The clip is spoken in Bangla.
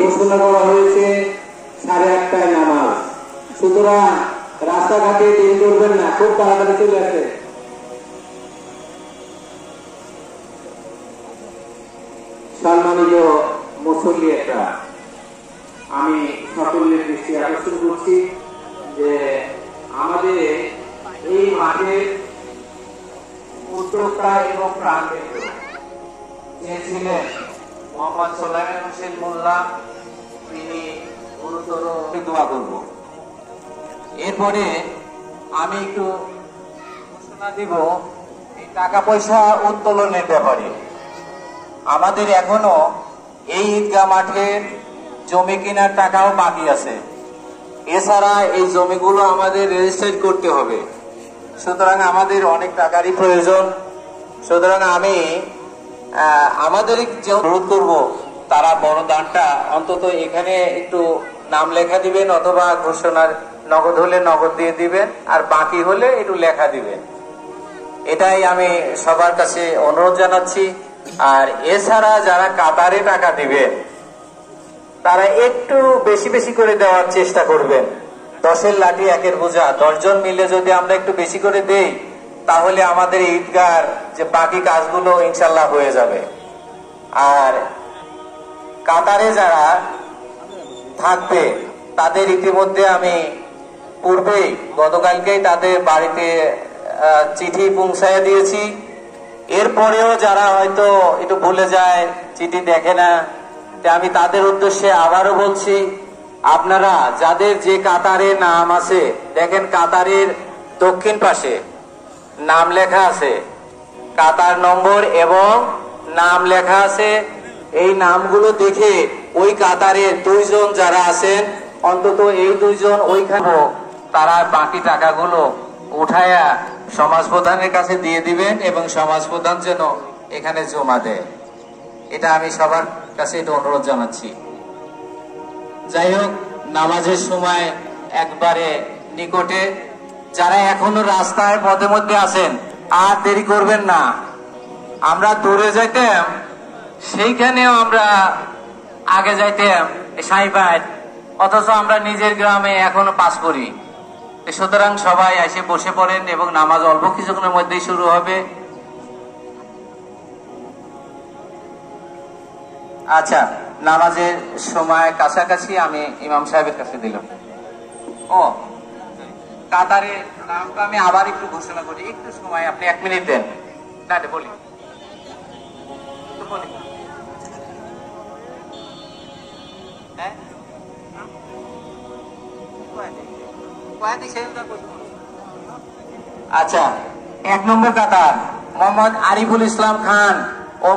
ঘোষণা করা হয়েছে 8:30টায় নামাজ। সুতরাং রাস্তাঘাটে দেরি করবেন না, খুব তাড়াতাড়ি চলে আসে। সম্মানিত মুসল্লিরা, আমি সকলের দৃষ্টি আকর্ষণ করছি যে আমাদের এই মাঠের উদ্যোক্তা এবং প্রাণকেন্দ্র যে ছিলেন মোহাম্মদ সোলাইমান হোসেন মোল্লা, তিনি গুরুতর দোয়া করব। এরপরে আমি একটু ঘোষণা দিব এই টাকা পয়সা উত্তোলনের ব্যাপারে। আমাদের এখনো এই ঈদগাহ মাঠের জমি কেনার টাকাও বাকি আছে। এছাড়া এই জমিগুলো আমাদের রেজিস্ট্রেট করতে হবে। সুতরাং আমাদের অনেক টাকারই প্রয়োজন। সুতরাং আমি আমাদের যে অনুরোধ করব, তারা বড় দানটা অন্তত এখানে একটু নাম লেখা দিবেন, অথবা ঘোষণার নগদ হলে নগদ দিয়ে দিবেন, আর বাকি হলে একটু লেখা দিবেন। এটাই আমি সবার কাছে অনুরোধ জানাচ্ছি। আর এছাড়া যারা কাতারে টাকা দিবেন, তারা একটু বেশি বেশি করে দেওয়ার চেষ্টা করবেন। 10-এর লাঠি 1-এর বোঝা, 10 জন মিলে যদি আমরা একটু বেশি করে দেই, তাহলে আমাদের ঈদগাহর যে বাকি কাজগুলো ইনশাল্লাহ হয়ে যাবে। আর কাতারে যারা থাকবে, তাদের ইতিমধ্যে আমি পূর্বেই গতকালকেই তাদের বাড়িতে চিঠি পৌঁছায় দিয়েছি। এরপরেও যারা হয়তো একটু ভুলে যায়, চিঠি দেখে না, আমি তাদের উদ্দেশ্যে আবারও বলছি, আপনারা যাদের যে কাতারে নাম আছে, দেখেন কাতারের দক্ষিণ পাশে নাম লেখা আছে, কাতার নম্বর এবং নাম লেখা আছে। এই নামগুলো দেখে ওই কাতারের 2 জন যারা আছেন, অন্তত এই 2 জন ওইখানে তারা বাকি টাকাগুলো উঠায়া সমাজ প্রধানের কাছে দিয়ে দিবেন, এবং সমাজ প্রধান যেন এখানে জমা দেয়। এটা আমি সবার কাছে এটা অনুরোধ জানাচ্ছি। যাই হোক, নামাজের সময় একবারে নিকটে, যারা এখনো রাস্তায় পথে মধ্যে আছেন, আর দেরি করবেন না। আমরা দূরে যাইতাম, সেইখানেও আমরা আগে যাইতাম সাইবাদ, অথচ আমরা নিজের গ্রামে এখনো পাস করি। সুতরাং সবাই এসে বসে পড়েন, এবং নামাজ অল্প কিছুক্ষণের মধ্যেই শুরু হবে। আচ্ছা, নামাজের সময় কাছাকাছি আমি ইমাম সাহেবের কাছে দিলাম। ও কাতারের নামটা আমি আবার একটু ঘোষণা করি, একটু সময় আপনি 1 মিনিট দেন। না বলি আচ্ছা, 1 নম্বর কাতার মোহাম্মদ আরিফুল ইসলাম খান ও